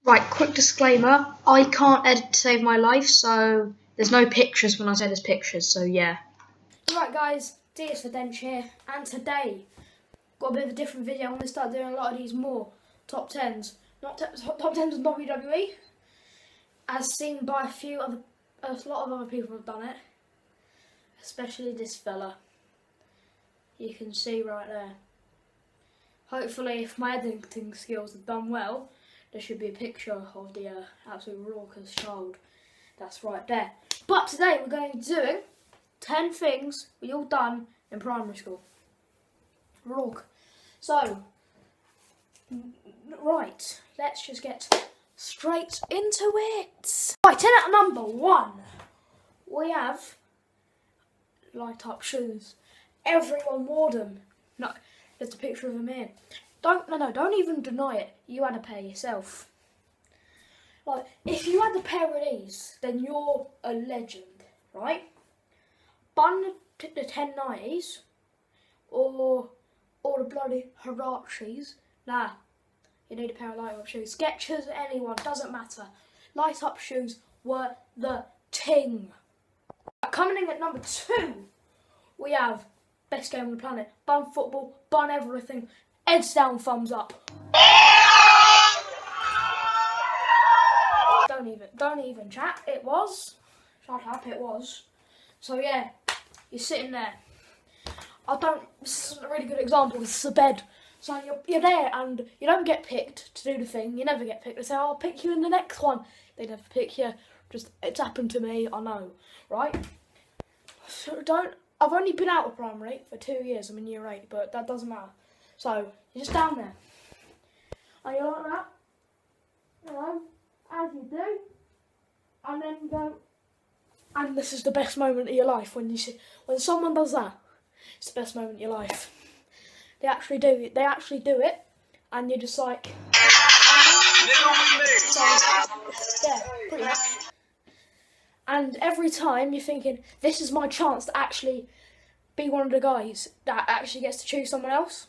Right, quick disclaimer. I can't edit to save my life, so there's no pictures when I say there's pictures, so yeah. Right guys, DS for Dench here, and today got a bit of a different video. I'm going to start doing a lot of these more top 10s. Not top 10s of WWE, as seen by a lot of other people have done it. Especially this fella. You can see right there. Hopefully, if my editing skills have done well, there should be a picture of the absolute raucous child. That's right there. But today we're going to be doing 10 things we all done in primary school. Rourke. So, right, let's just get straight into it. Right, in at number 1, we have light up shoes. Everyone wore them. No, there's a picture of them here. Don't even deny it. You had a pair yourself. Like, if you had a pair of these, then you're a legend, right? Bun the 1090s or the bloody Hirachis. Nah, you need a pair of light up shoes. Skechers, anyone, doesn't matter. Light up shoes were the ting. Coming in at number 2, we have best game on the planet. Bun football, bun everything. Heads down, thumbs up. Don't even chat. It was. Shut up, it was. So yeah, you're sitting there. This is a really good example. This is a bed. So you're there and you don't get picked to do the thing. You never get picked. They say, I'll pick you in the next one. They never pick you. It's happened to me. I know, right? So I've only been out of primary for 2 years. I'm in year 8, but that doesn't matter. So you're just down there. And you're like that. You know, as you do. And then you go. And this is the best moment of your life when someone does that. It's the best moment of your life. They actually do it, and you're just like, yeah, pretty much. And every time you're thinking, this is my chance to actually be one of the guys that actually gets to choose someone else.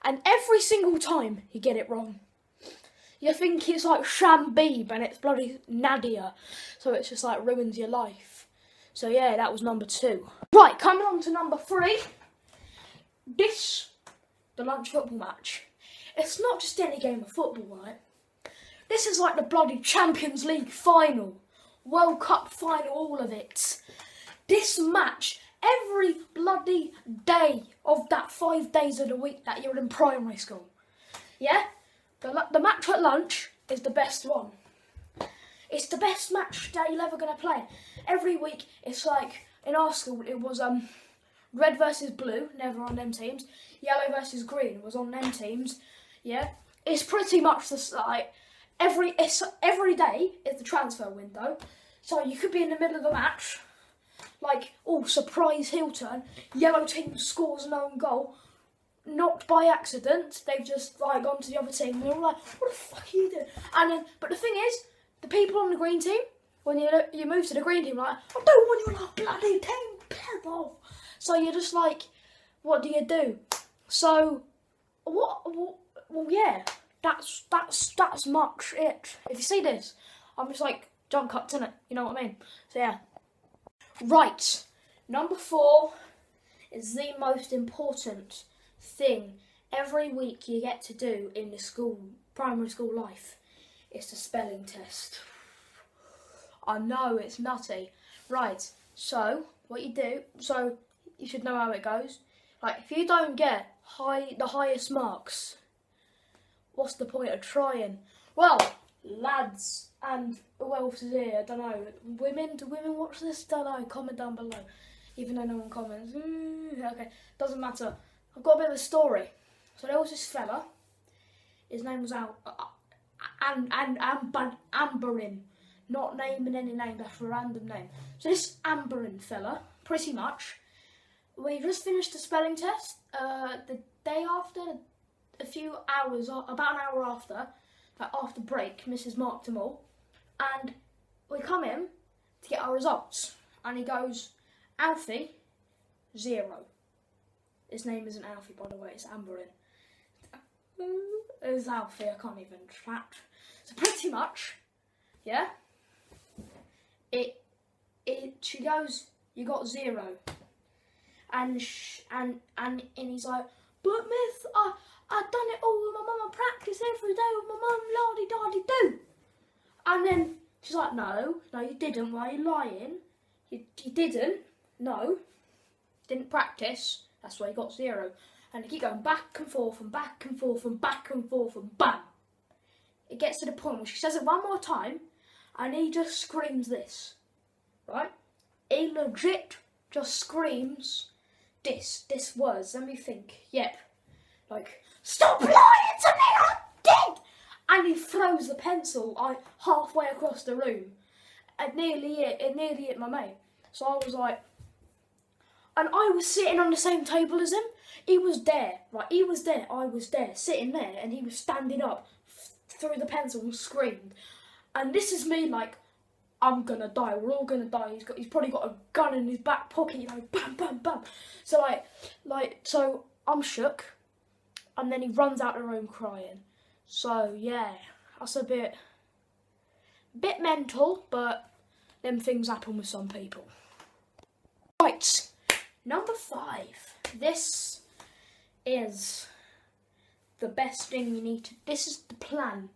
And every single time you get it wrong. You think it's like Shambib and it's bloody Nadia. So it's just like ruins your life. So yeah, that was number 2. Right, coming on to number 3. The lunch football match. It's not just any game of football, right? This is like the bloody Champions League final. World Cup final, all of it. This match, every bloody day of that 5 days of the week that you're in primary school. Yeah? The match at lunch is the best one. It's the best match that you're ever going to play. Every week, it's like, in our school, it was red versus blue, never on them teams. Yellow versus green was on them teams. Yeah? It's pretty much the like, every day is the transfer window. So you could be in the middle of a match, like, oh, surprise heel turn, yellow team scores an own goal. Not by accident, they've just like gone to the other team and they're all like, what the fuck are you doing? And then, but the thing is, the people on the green team, when you move to the green team, like, I don't want you on our bloody team, piss off. So you're just like, what do you do? So, well yeah, that's much it. If you see this, I'm just like, jump cuts, innit? You know what I mean? So yeah. Right, number 4 is the most important thing every week you get to do in the primary school life. It's the spelling test. I know, it's nutty. Right, so what you do, so you should know how it goes. Like, if you don't get the highest marks, what's the point of trying? Well, lads, and who else is here? I don't know. Women, do women watch this? Don't know. Comment down below. Even though no one comments. Okay, doesn't matter. I've got a bit of a story. So there was this fella. His name was Amberin. Not naming any name, that's a random name. So this Amberin fella, pretty much, we just finished the spelling test. The day after, a few hours, about an hour after, like after break, Mrs. marked them all. And we come in to get our results. And he goes, Alfie, 0. His name isn't Alfie, by the way, it's Amberin. It's Alfie, I can't even chat. So pretty much, yeah. She goes, you got 0, and he's like, but miss, I done it all with my mum. I practice every day with my mum, la-di-da-di-do. And then she's like, no, you didn't. Why are you lying? You didn't. No, didn't practice. That's why you got 0. And they keep going back and forth and back and forth and back and forth and bam. It gets to the point where she says it one more time, and he just screams this, right? He legit just screams this words. Let me think. Yep. Like, stop lying to me, I'm dead! And he throws the pencil halfway across the room. It nearly hit my mate. So I was like, and I was sitting on the same table as him. He was there, right? He was there, I was there, sitting there, and he was standing up, threw the pencil and screamed. And this is me like, I'm gonna die, we're all gonna die. He's probably got a gun in his back pocket, you know, bam, bam, bam. So so I'm shook, and then he runs out the room crying. So yeah, that's a bit mental, but them things happen with some people. Right, number 5. This is the best thing you need to, this is the plan,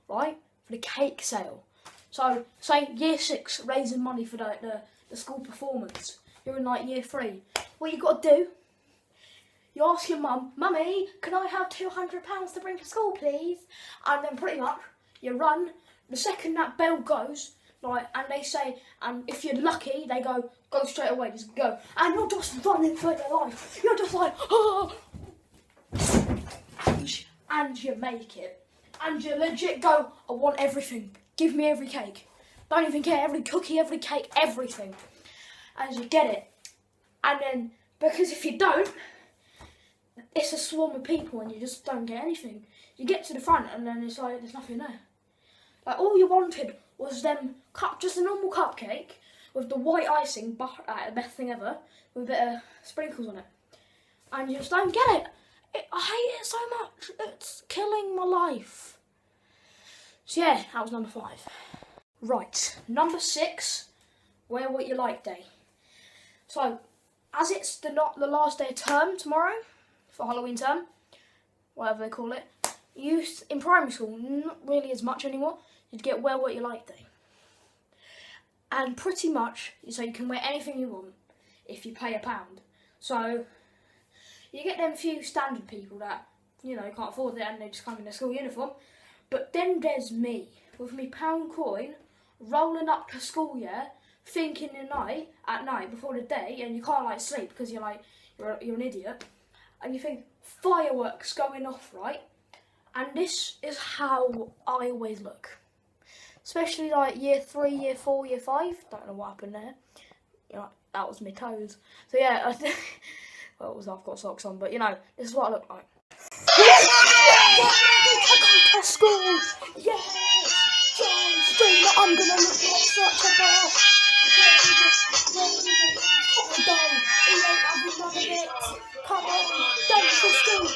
right, for the cake sale. So, say year 6, raising money for the school performance. You're in like year 3. What you got to do, you ask your mum, Mummy, can I have £200 to bring to school, please? And then pretty much, you run, the second that bell goes, like, and they say, and if you're lucky, they go straight away, just go. And you're just running for your life. You're just like, oh! And you make it. And you legit go, I want everything. Give me every cake. Don't even care, every cookie, every cake, everything. And you get it. And then, because if you don't, it's a swarm of people and you just don't get anything. You get to the front and then it's like, there's nothing there. Like, all you wanted was just a normal cupcake with the white icing, the best thing ever, with a bit of sprinkles on it. And you just don't get it. I hate it so much. It's killing my life. So yeah, that was number 5. Right, number 6, Wear What You Like Day. So, as it's the last day of term tomorrow, for Halloween term, whatever they call it, in primary school, not really as much anymore, you'd get Wear What You Like Day. And pretty much, so you can wear anything you want if you pay £1. So, you get them few standard people that, you know, can't afford it and they just come in their school uniform. But then there's me, with me £1 coin, rolling up to school, yeah, thinking at night before the day, and you can't like sleep because you're an idiot, and you think fireworks going off, right? And this is how I always look, especially like year 3, year 4, year 5. Don't know what happened there. You know, that was my toes. So yeah, well, I've got socks on, but you know, this is what I look like. To school, yes, John Cena, I'm gonna look like such a boss. He ain't having none of it. Come on, dance for school.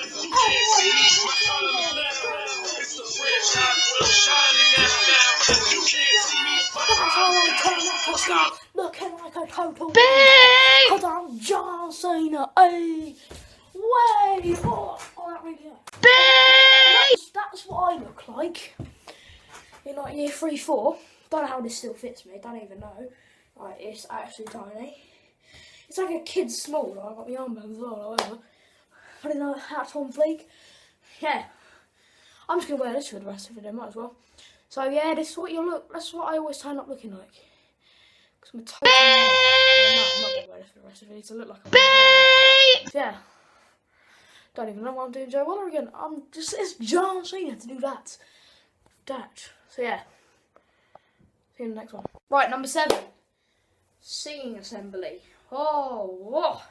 That's how I turn up to school, looking like a total big, cause I'm John Cena, hey. Way! Oh, that really hurt. That's what I look like in like year 3, 4. Don't know how this still fits me. Don't even know. Right, it's actually tiny. It's like a kid's small. I've got my armbands as well. Whatever. I don't know. Hats on fleek. Yeah. I'm just gonna wear this for the rest of the day. Might as well. So yeah, this is what you look. That's what I always turn up looking like. Cause my toes. No, I'm not gonna wear this for the rest of the day to look like a. Yeah. Don't even know what I'm doing Joe Waller again. It's John Cena to do that. So yeah. See you in the next one. Right, number 7. Singing assembly. Oh.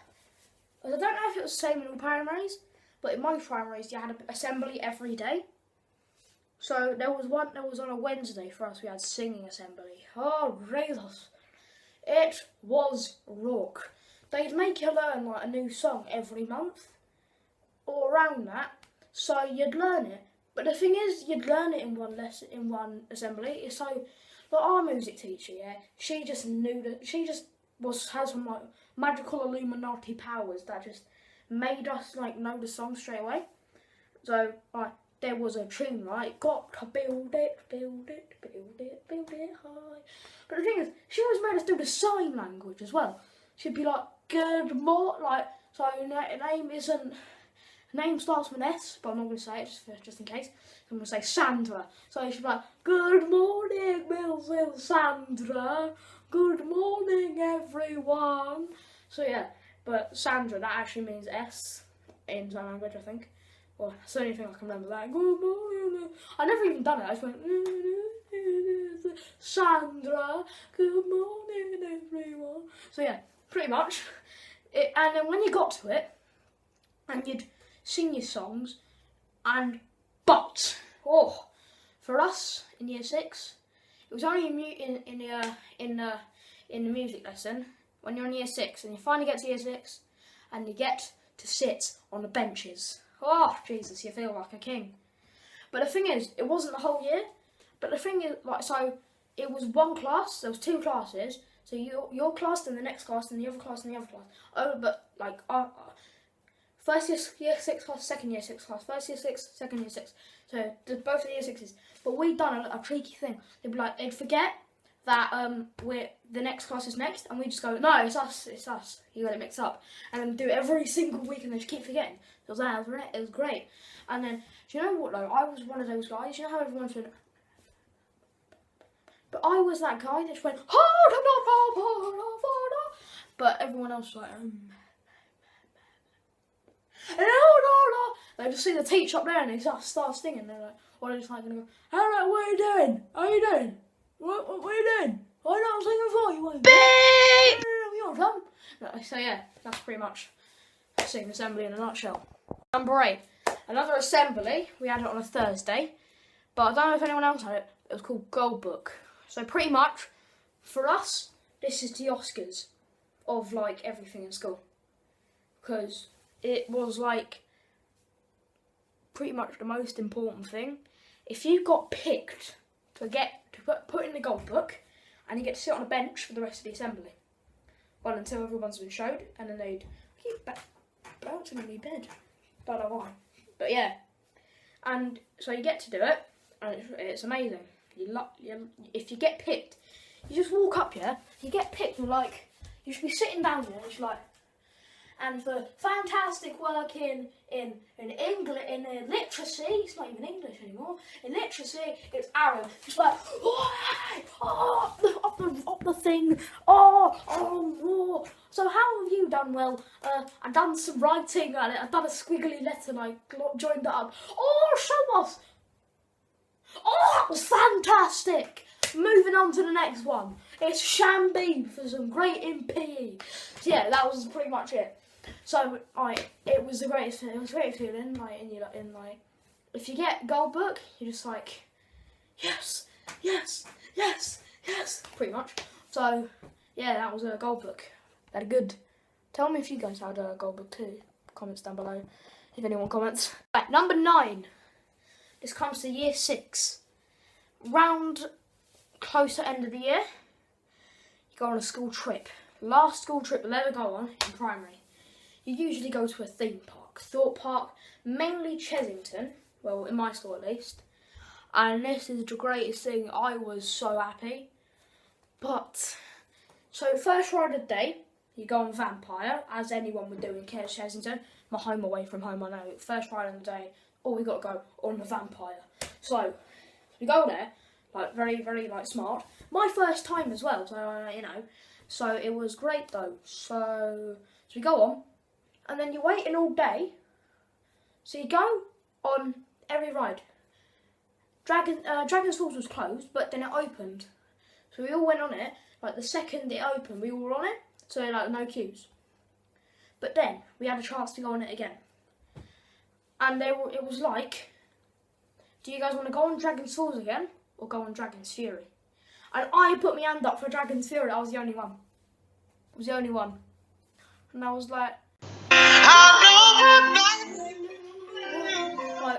I don't know if it was the same in all primaries, but in my primaries you had an assembly every day. So there was one that was on a Wednesday for us, we had singing assembly. Oh, Jesus. It was rock. They'd make you learn like a new song every month, or around that, so you'd learn it But the thing is, you'd learn it in one lesson, in one assembly. So, like our music teacher, yeah, she just knew that has some like magical Illuminati powers that just made us like know the song straight away. So, like, there was a tune, right? Got to build it, build it, build it, build it high. But the thing is, she always made us do the sign language as well. She'd be like, good morning, like, so name starts with an S, but I'm not going to say it just in case. I'm going to say Sandra. So she'd be like, good morning, Miss Sandra. Good morning, everyone. So yeah, but Sandra, that actually means S in sign language, I think. Well, that's the only thing I can remember that. Good morning. I never even done it. I just went, Sandra, good morning, everyone. So yeah, pretty much. And then when you got to it, and you'd sing your songs, for us in year 6, it was only in the music lesson when you're in year 6 and you finally get to year 6 and you get to sit on the benches. Oh Jesus, you feel like a king. But the thing is, it wasn't the whole year. But the thing is, like, so it was one class. There was 2 classes. So your class, then the next class, then the other class, and the other class. Oh, but like first year 6 class, second year 6 class, first year 6, second year 6. So both of the year 6s. But we'd done a tricky thing. They'd forget that the next class is next, and we just go, no, it's us. You got it mixed up, and then do it every single week, and they just keep forgetting. It was great. And then, do you know what though? I was one of those guys. You know how everyone's been. But I was that guy that just went, but everyone else was like, They just see the teacher up there and they start singing. They're like, or they're just like, gonna go, alright, what are you doing? How are you doing? What are you doing? Why not singing for you? So yeah, that's pretty much singing assembly in a nutshell. Number 8, another assembly. We had it on a Thursday, but I don't know if anyone else had it. It was called Gold Book. So pretty much, for us, this is the Oscars of like everything in school, because it was like pretty much the most important thing. If you got picked to put in the Gold Book, and you get to sit on a bench for the rest of the assembly, well, until everyone's been showed, and then they'd keep bouncing on your bed. Don't know why, but yeah. And so you get to do it, and it's amazing. If you get picked, you just walk up here. You get picked, and like you should be sitting down here, and it's like, and for fantastic work in English, in literacy, it's not even English anymore. In literacy, it's Aaron. It's like, up the thing. Oh. So how have you done? Well, I've done some writing, and I've done a squiggly letter, and I joined it up. Oh, show us. Oh, that was fantastic. Moving on to the next one. It's Shambi for some great in PE. So yeah, that was pretty much it. So it was the greatest. It was a great feeling. If you get Gold Book, you're just like, yes, pretty much. So yeah, that was a Gold Book. That good. Tell me if you guys had a Gold Book too. Comments down below if anyone comments. Right, number 9. This comes to year 6. Round closer end of the year, you go on a school trip. Last school trip we'll ever go on in primary. You usually go to a theme park. Thorpe Park, mainly Chesington. Well, in my school at least. And this is the greatest thing. I was so happy. But, so first ride of the day, you go on Vampire, as anyone would do in Chesington. My home away from home, I know. First ride of the day, we got to go on the Vampire. So, we go there, like very, very like smart. My first time as well, so you know. So it was great though. So we go on, and then you're waiting all day. So you go on every ride. Dragon's Falls was closed, but then it opened. So we all went on it. Like the second it opened, we all were on it. So like no queues. But then we had a chance to go on it again. And it was like, do you guys want to go on Dragon's Falls again, or go on Dragon's Fury? And I put my hand up for Dragon's Fury. I was the only one. And I was like,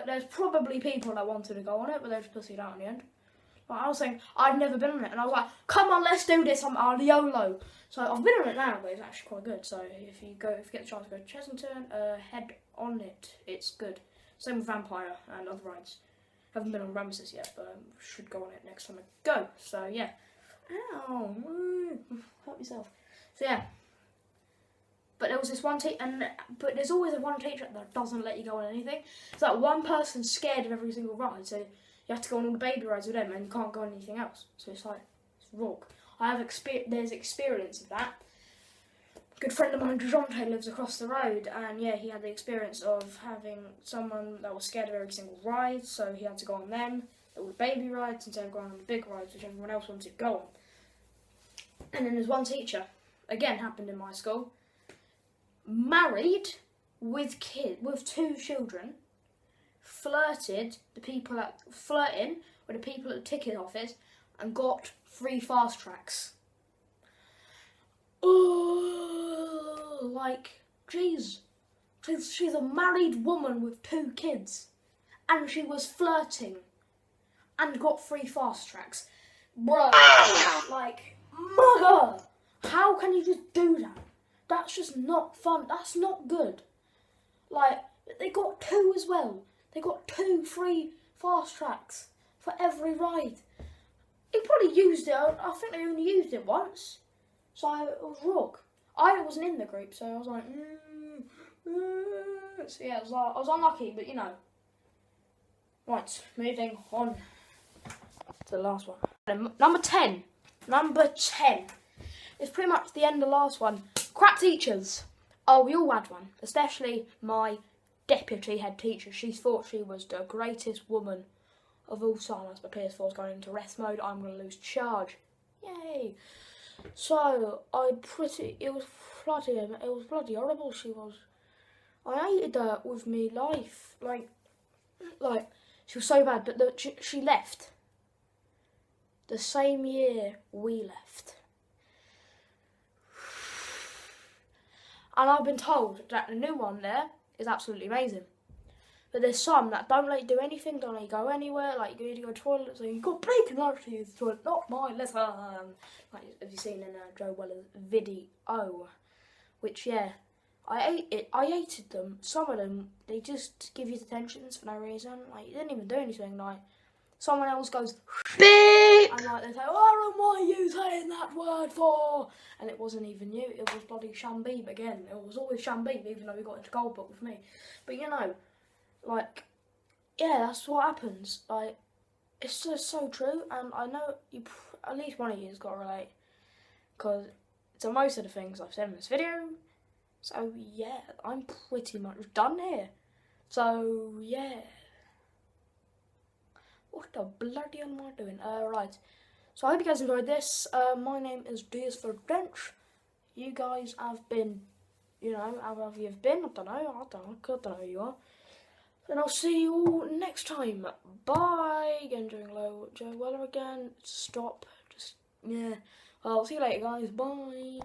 there's probably people that wanted to go on it, but they just pussied out in the end. Like, I was saying, I'd never been on it, and I was like, come on, let's do this, I'm on YOLO. So I've been on it now, but it's actually quite good. So if you get the chance to go to Chessington, head on it, it's good. Same with Vampire and other rides. Haven't been on Ramesses yet, but should go on it next time I go. So yeah. Ow, hurt myself. So yeah. But there was this one but there's always one teacher that doesn't let you go on anything. It's like one person's scared of every single ride, so you have to go on all the baby rides with them, and you can't go on anything else. So it's like, it's wrong. There's experience of that. A good friend of mine, DeJounte, lives across the road, and yeah, he had the experience of having someone that was scared of every single ride, so he had to go on them, all the baby rides, instead of going on the big rides, which everyone else wanted to go on. And then there's one teacher, again happened in my school, married with two children, flirting with the people at the ticket office, and got 3 fast tracks. Oh, like, jeez. She's a married woman with 2 kids, and she was flirting, and got 3 fast tracks. Bro, like, mother, how can you just do that? That's just not fun. That's not good. Like, they got 2 as well. They got 2 free fast tracks for every ride. He probably used it. I think they only used it once. So it was wrong. I wasn't in the group, so I was like, So yeah, I was unlucky, but you know. Right, moving on to the last one. Number 10. Number 10. It's pretty much the end of the last one. Crap teachers. Oh, we all had one. Especially my deputy head teacher. She thought she was the greatest woman of all time. As my PS4's going into rest mode, I'm going to lose charge. Yay! So, it was bloody horrible, she was. I hated her with me life. Like, she was so bad, but she left. The same year we left. And I've been told that the new one there is absolutely amazing. But there's some that don't let you do anything, don't let you go anywhere, like you need to go to the toilet, so you've got bacon to use the toilet, not mine, let's like, have you seen in Joe Weller's video? Which, yeah, I hated them. Some of them, they just give you detentions for no reason, like, you didn't even do anything, like, someone else goes, beep, and like, they say, what are you saying that word for? And it wasn't even you, it was bloody Shambeeb again. It was always Shambeeb, even though he got into gold book with me. But you know, like, yeah, that's what happens. Like, it's just so true, and I know at least one of you's got to relate, because to most of the things I've said in this video. So yeah, I'm pretty much done here. So yeah. What the bloody hell am I doing? Right. So I hope you guys enjoyed this. My name is DS for Dench. You guys have been, you know, however you've been. I don't know who you are. And I'll see you all next time. Bye. Again, doing Joe Weller again. Stop. Just, yeah. Well, I'll see you later, guys. Bye.